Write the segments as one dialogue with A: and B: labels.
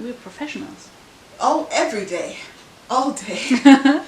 A: We're professionals.
B: Oh, every day. All day.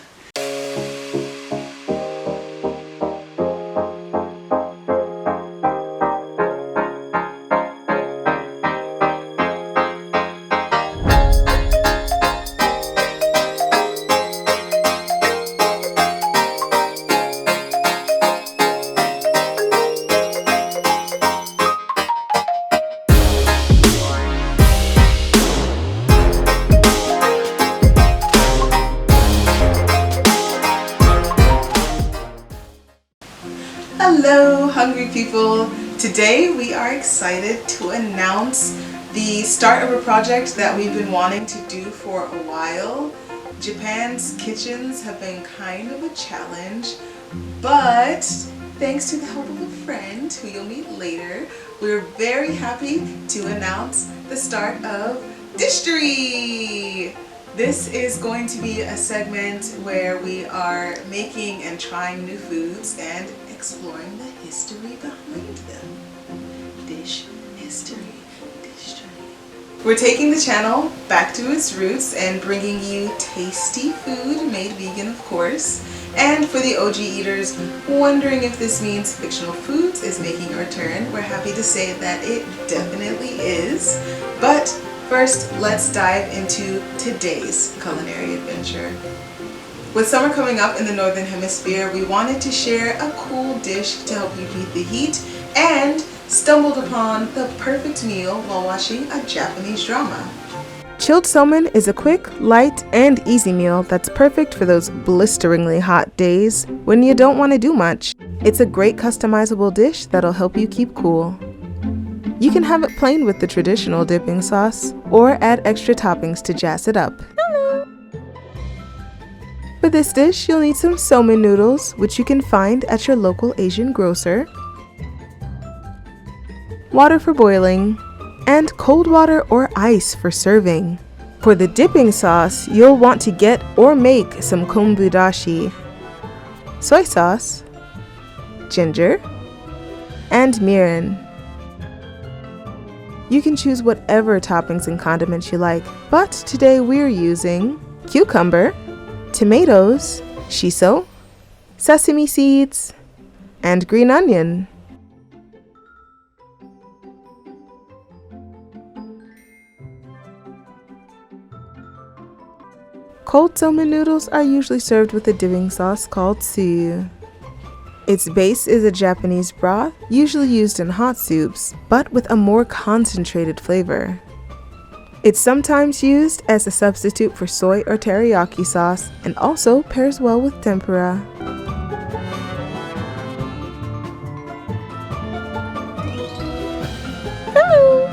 B: Hello, hungry people. Today we are excited to announce the start of a project that we've been wanting to do for a while. Japan's kitchens have been kind of a challenge, but thanks to the help of a friend who you'll meet later, we're very happy to announce the start of Dishstory! This is going to be a segment where we are making and trying new foods and exploring the history behind them. Dish history. We're taking the channel back to its roots and bringing you tasty food, made vegan of course. And for the OG eaters wondering if this means fictional foods is making a return, we're happy to say that it definitely is. But first, let's dive into today's culinary adventure. With summer coming up in the Northern Hemisphere, we wanted to share a cool dish to help you beat the heat and stumbled upon the perfect meal while watching a Japanese drama. Chilled salmon is a quick, light, and easy meal that's perfect for those blisteringly hot days when you don't want to do much. It's a great customizable dish that'll help you keep cool. You can have it plain with the traditional dipping sauce or add extra toppings to jazz it up. For this dish, you'll need some somen noodles, which you can find at your local Asian grocer, water for boiling, and cold water or ice for serving. For the dipping sauce, you'll want to get or make some kombu dashi, soy sauce, ginger, and mirin. You can choose whatever toppings and condiments you like, but today we're using cucumber, tomatoes, shiso, sesame seeds, and green onion. Cold somen noodles are usually served with a dipping sauce called tsuyu. Its base is a Japanese broth, usually used in hot soups, but with a more concentrated flavor. It's sometimes used as a substitute for soy or teriyaki sauce and also pairs well with tempura. Hello!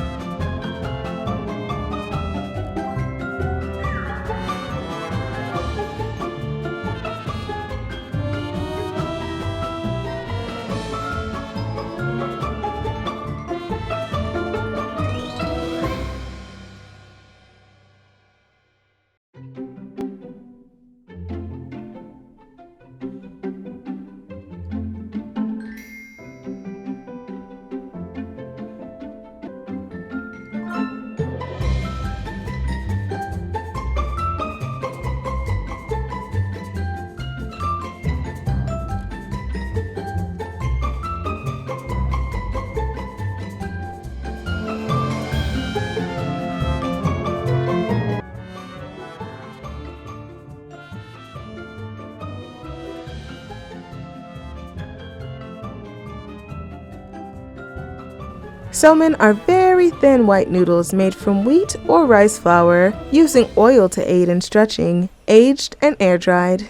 B: Somen are very thin white noodles made from wheat or rice flour, using oil to aid in stretching, aged and air-dried.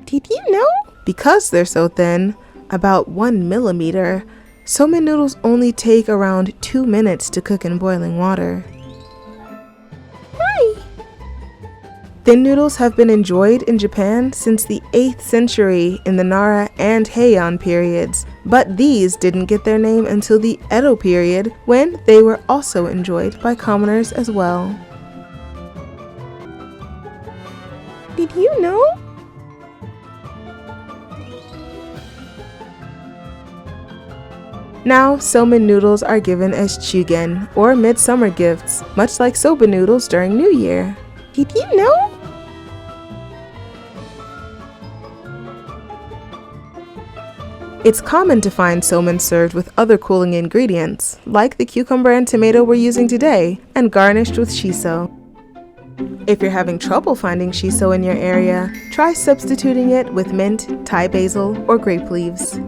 B: Did you know? Because they're so thin, about 1 millimeter, somen noodles only take around 2 minutes to cook in boiling water. Hi! Thin noodles have been enjoyed in Japan since the 8th century in the Nara and Heian periods, but these didn't get their name until the Edo period, when they were also enjoyed by commoners as well. Did you know? Now, somen noodles are given as chugen, or midsummer gifts, much like soba noodles during New Year. Did you know? It's common to find somen served with other cooling ingredients, like the cucumber and tomato we're using today, and garnished with shiso. If you're having trouble finding shiso in your area, try substituting it with mint, Thai basil, or grape leaves.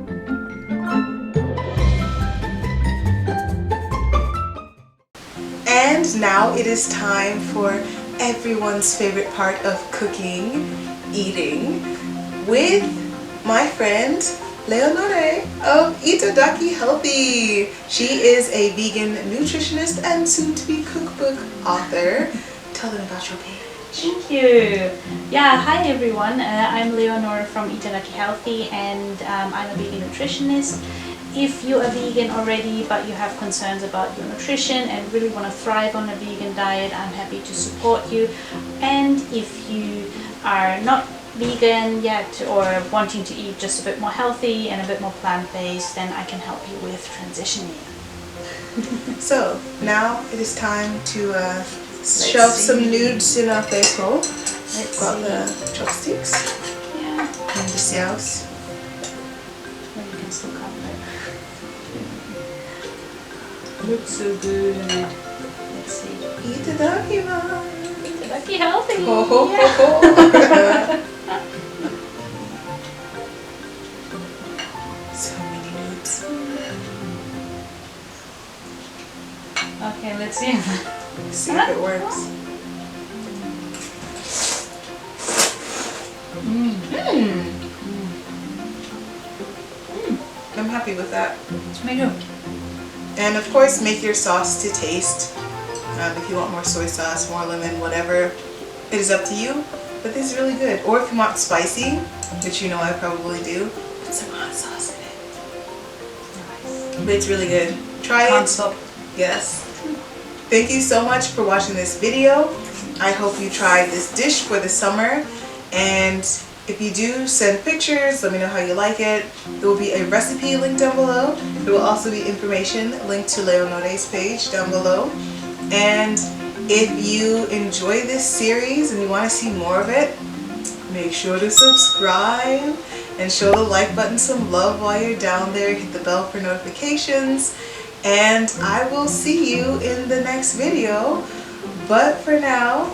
B: And now it is time for everyone's favorite part of cooking, eating, with my friend Lalinea of Itadaki Healthy. She is a vegan nutritionist and soon-to-be cookbook author. Tell them about your page.
A: Thank you. Yeah, hi everyone. I'm Leonor from Itadaki Healthy, and I'm a vegan nutritionist. If you're a vegan already but you have concerns about your nutrition and really want to thrive on a vegan diet, I'm happy to support you. And if you are not vegan yet or wanting to eat just a bit more healthy and a bit more plant-based, then I can help you with transitioning.
B: So now it is time to shove some nudes in our face hole. Got the chopsticks.
A: Yeah.
B: And the sauce.
A: Well, you can still cover it. Looks so good. Let's see.
B: Itadakimasu.
A: Itadaki Healthy.
B: Ho ho ho ho. So many nudes.
A: Okay, let's see.
B: See if it works. I'm happy with that.
A: Me too.
B: And of course, make your sauce to taste. If you want more soy sauce, more lemon, whatever, it is up to you. But this is really good. Or if you want spicy, which you know I probably do, put some hot sauce in it.
A: Nice.
B: But it's really good. Try
A: Can't
B: it.
A: stop.
B: Yes. Thank you so much for watching this video. I hope you tried this dish for the summer. And if you do, send pictures, let me know how you like it. There will be a recipe linked down below. There will also be information linked to Leonore's page down below. And if you enjoy this series and you want to see more of it, make sure to subscribe and show the like button some love while you're down there. Hit the bell for notifications. And I will see you in the next video. But for now,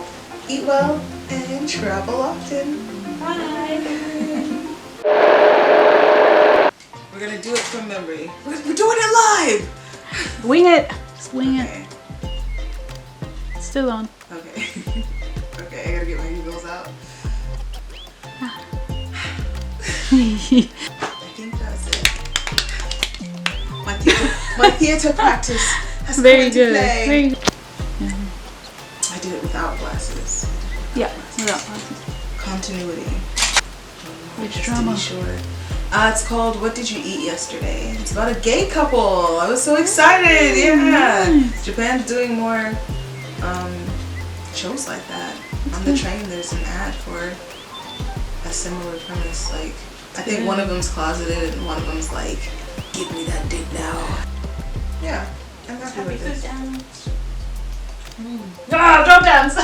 B: eat well and travel often.
A: Bye.
B: We're gonna do it from memory. We're doing it live!
A: Wing it. Just wing
B: Okay.
A: it. It's still on.
B: Okay. Okay, I gotta get my noodles out. I think that's it. My theater practice has come
A: Very
B: into
A: good.
B: play.
A: Very good.
B: I did it without glasses.
A: Yeah. Without glasses.
B: Continuity.
A: Which
B: Just
A: drama?
B: to be short. It's called What Did You Eat Yesterday? It's about a gay couple. I was so excited. Yeah.
A: Nice.
B: Japan's doing more shows like that. On the train there's an ad for a similar premise. Like, I think one of them's closeted and one of them's like, give me that dick now. Yeah. I'm happy with this.
A: Ah, drop dance.